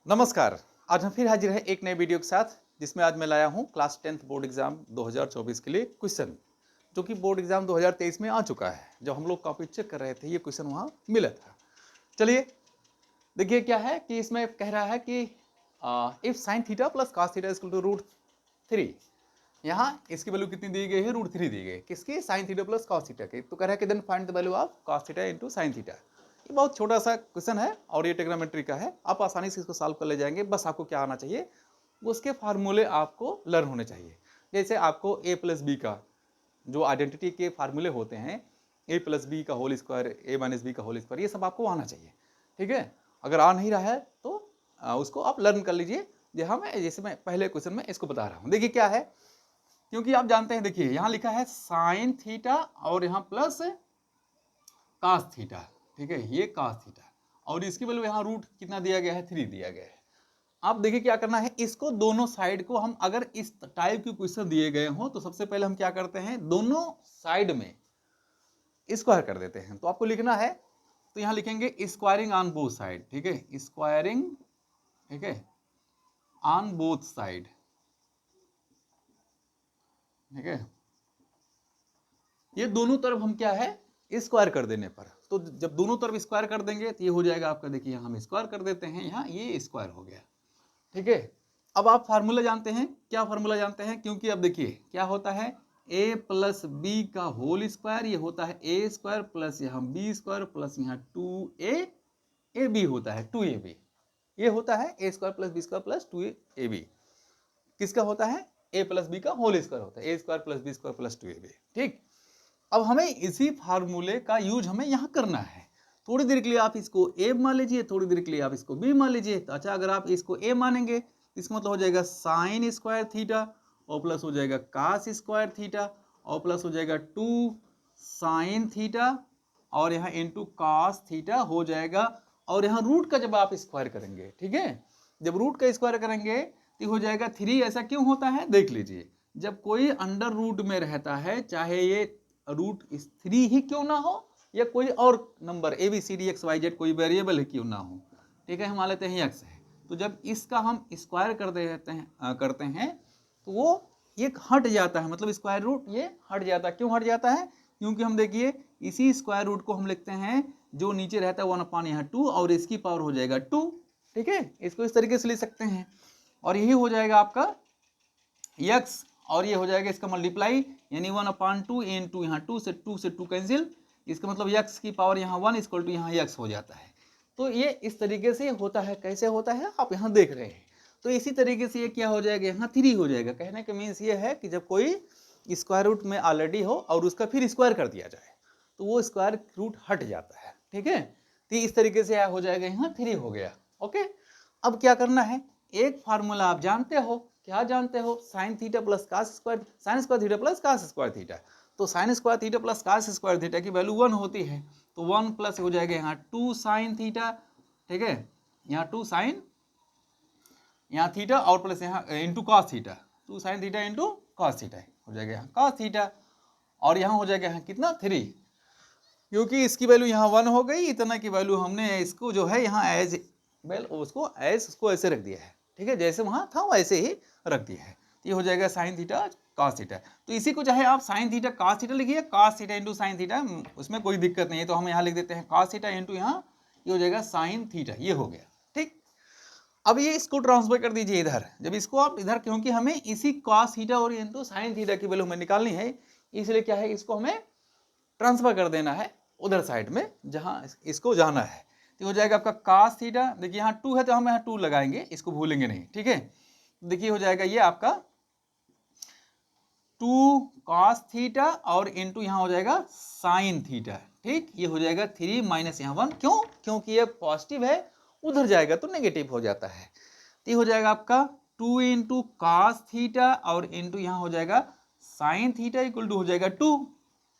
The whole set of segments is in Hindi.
नमस्कार। आज हम फिर हाजिर हैं एक नए वीडियो के साथ, जिसमें आज मैं लाया हूं क्लास 10th बोर्ड एग्जाम 2024 के लिए क्वेश्चन, जो कि बोर्ड एग्जाम 2023 में आ चुका है। जब हम लोग कॉपी चेक कर रहे थे ये क्वेश्चन वहां मिला था। चलिए देखिए क्या है कि इसमें कह रहा है कि if sine theta plus cos theta equal to √3, यहाँ इसकी वैल्यू कितनी दी गई है? √3 दी गई। किसकी? Sine theta plus cos theta की। तो कह रहा है कि then find the value of cos theta into sine theta. ये बहुत छोटा सा क्वेश्चन है और ये ट्रिग्नोमेट्री का है, आप आसानी से इसको सॉल्व कर ले जाएंगे। बस आपको क्या आना चाहिए, उसके फार्मूले आपको लर्न होने चाहिए। जैसे आपको a प्लस बी का जो आइडेंटिटी के फार्मूले होते हैं, a प्लस बी का whole square, a minus B का होल स्क्वायर, ये सब आपको आना चाहिए। ठीक है, अगर आ नहीं रहा है तो उसको आप लर्न कर लीजिए। जैसे मैं पहले क्वेश्चन में इसको बता रहा हूँ। देखिए क्या है, क्योंकि आप जानते हैं, देखिए यहाँ लिखा है साइन थीटा और यहाँ प्लस कास थीटा। ठीक है, ये कास थीटा और इसकी वैल्यू यहाँ रूट कितना दिया गया है? 3 दिया गया है। आप देखिए क्या करना है, इसको दोनों साइड को हम अगर इस टाइप के क्वेश्चन दिए गए हों तो सबसे पहले हम क्या करते हैं, दोनों साइड में स्क्वायर कर देते हैं। तो आपको लिखना है, तो यहाँ लिखेंगे स्क्वायरिंग ऑन बोथ साइड। ठीक है, स्क्वायरिंग, ठीक है, ऑन बोथ साइड। ठीक है, ये दोनों तरफ हम क्या है, स्क्वायर कर देने पर, तो जब दोनों तरफ स्क्वायर कर देंगे तो ये हो जाएगा आपका, देखिए यहाँ हम स्क्वायर कर देते हैं, यहाँ ये स्क्वायर हो गया। ठीक है, अब आप फार्मूला जानते हैं, क्या फार्मूला जानते हैं? क्योंकि अब देखिए क्या होता है, a प्लस बी का होल स्क्वायर, ये होता है a स्क्वायर प्लस यहाँ b स्क्वायर प्लस यहाँ 2ab होता है, 2ab। ये होता है a square plus B square plus 2ab। किसका होता है? a प्लस बी का होल स्क्वायर होता है, a square plus B square plus 2ab। ठीक, अब हमें इसी फार्मूले का यूज हमें यहाँ करना है। थोड़ी देर के लिए आप इसको a मान लीजिए, थोड़ी देर के लिए आप इसको b मान लीजिए। तो अच्छा, अगर आप इसको a मानेंगे तो इसका मतलब हो जाएगा साइन स्क्वायर थीटा और प्लस हो जाएगा कास स्क्वायर थीटा और प्लस हो जाएगा 2 साइन थीटा और यहाँ इंटू कास थीटा हो जाएगा। और यहाँ रूट का जब आप स्क्वायर करेंगे, ठीक है, जब रूट का स्क्वायर करेंगे तो हो जाएगा 3। ऐसा क्यों होता है? देख लीजिए, जब कोई अंडर रूट में रहता है, चाहे ये √3 ही क्यों ना हो या कोई और नंबर ABCDXYZ कोई वेरिएबल ही क्यों ना हो, ठीक है, हम मान लेते हैं x है, तो जब इसका हम स्क्वायर कर करते हैं तो वो ये हट जाता है, मतलब स्क्वायर रूट ये हट जाता है। क्यों हट जाता है? क्योंकि हम देखिए इसी स्क्वायर रूट को हम लिखते हैं, जो नीचे रहता है 1/, यहाँ 2 और इसकी पावर हो जाएगा 2। ठीक है, इसको इस तरीके से लिख सकते हैं और यही हो जाएगा आपका x और ये हो जाएगा इसका मल्टीप्लाई, यानी 1/2 इंटू यहाँ 2 से 2 कैंसिल, इसका मतलब x की पावर यहाँ 1 इक्वल टू यहाँ x हो जाता है। तो ये इस तरीके से होता है। कैसे होता है आप यहाँ देख रहे हैं। तो इसी तरीके से ये क्या हो जाएगा, यहाँ 3 हो जाएगा। कहने का मीन्स ये है कि जब कोई स्क्वायर रूट में ऑलरेडी हो और उसका फिर स्क्वायर कर दिया जाए तो वो स्क्वायर रूट हट जाता है। ठीक है, तो इस तरीके से हो जाएगा, यहाँ 3 हो गया। ओके, अब क्या करना है, एक फार्मूला आप जानते हो, क्या जानते हो? Sine theta plus cos square, sine square theta plus cos square theta. तो sine square theta plus cos square theta की वैल्यू 1 होती है, तो 1 प्लस हो जाएगा यहाँ 2 साइन थीटा। ठीक है, यहाँ 2 साइन यहाँ थीटा और प्लस यहाँ into cos theta, 2 sine theta into cos theta हो जाएगा यहाँ कॉस थीटा और यहाँ हो जाएगा यहाँ कितना 3, क्योंकि इसकी वैल्यू यहाँ 1 हो गई। इतना की वैल्यू हमने इसको जो है यहाँ एज वेल उसको ऐसे रख दिया है। ठीक है, जैसे वहाँ था वैसे ही रख दिया है। ये हो जाएगा साइन थीटा कॉस थीटा। तो इसी को चाहे आप साइन थीटा कॉस थीटा लिखिए, cos theta into sine theta, उसमें कोई दिक्कत नहीं है। तो हम यहाँ लिख देते हैं कॉस थीटा इंटू यहाँ ये हो जाएगा साइन थीटा, ये हो गया। ठीक, अब ये इसको ट्रांसफर कर दीजिए इधर। जब इसको आप इधर, क्योंकि हमें इसी कॉस थीटा और इंटू साइन थीटा की वैल्यू हमें निकालनी है, इसलिए क्या है, इसको हमें ट्रांसफर कर देना है उधर साइड में जहां इसको जाना है। तो हो जाएगा आपका cos थीटा, देखिए यहाँ 2 है तो हम यहाँ 2 लगाएंगे, इसको भूलेंगे नहीं। ठीक है, देखिए हो जाएगा ये आपका 2 cos थीटा और इंटू यहाँ हो जाएगा साइन थीटा। ठीक, ये हो जाएगा 3 माइनस यहाँ 1। क्यों? क्योंकि ये पॉजिटिव है, उधर जाएगा तो नेगेटिव हो जाता है। तो ये हो जाएगा आपका 2 इंटू कॉस थीटा और इंटू यहाँ हो जाएगा साइन थीटा इक्वल टू हो जाएगा 2।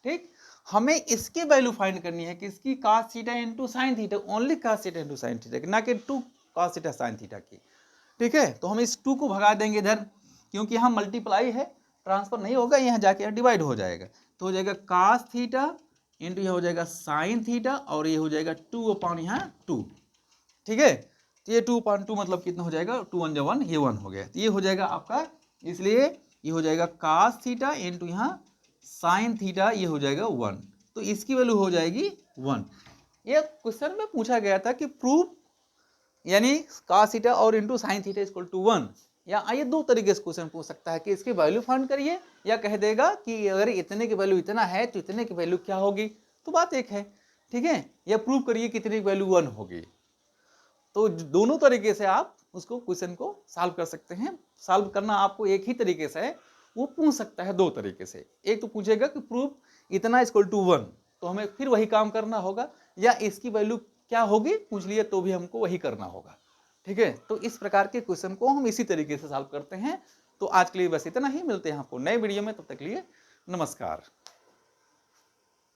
ठीक, हमें इसकी वैल्यू फाइंड करनी है, किसकी? cos theta into sine theta, only cos theta into sine theta की, ना कि 2 cos थीटा साइन थीटा की। ठीक है, तो हम इस 2 को भगा देंगे इधर, क्योंकि यहाँ मल्टीप्लाई है, ट्रांसफर नहीं होगा, यहाँ जाके डिवाइड हो जाएगा। तो हो जाएगा cos थीटा इंटू यह हो जाएगा साइन थीटा और ये हो जाएगा 2 अपॉन यहाँ 2। ठीक है, तो ये 2/2 मतलब कितना हो जाएगा, 2 1 1, ये 1 हो गया, तो ये हो जाएगा आपका, इसलिए ये हो जाएगा cos थीटा इंटू यहाँ sin थीटा, ये हो जाएगा 1, तो इसकी वैल्यू हो जाएगी 1। ये क्वेश्चन में पूछा गया था कि प्रूफ यानी cos थीटा और into sin theta equal to 1, या ये दो तरीके से क्वेश्चन पूछ सकता है कि इसकी वैल्यू फाइंड करिए, या कह देगा कि अगर इतने की वैल्यू इतना है तो इतने की वैल्यू क्या होगी, तो बात एक है, ठीक है, या प्रूव करिए कितने की वैल्यू 1 होगी। तो दोनों तरीके से आप उसको क्वेश्चन को सॉल्व कर सकते हैं। सॉल्व करना आपको एक ही तरीके से है, वो पूछ सकता है दो तरीके से। एक तो पूछेगा कि प्रूफ इतना इक्वल टू 1, तो हमें फिर वही काम करना होगा, या इसकी वैल्यू क्या होगी पूछ लिए तो भी हमको वही करना होगा, ठीक है। तो इस प्रकार के क्वेश्चन को हम इसी तरीके से सॉल्व करते हैं। तो आज के लिए बस इतना ही, मिलते हैं आपको नए वीडियो में, तब तक के लिए नमस्कार।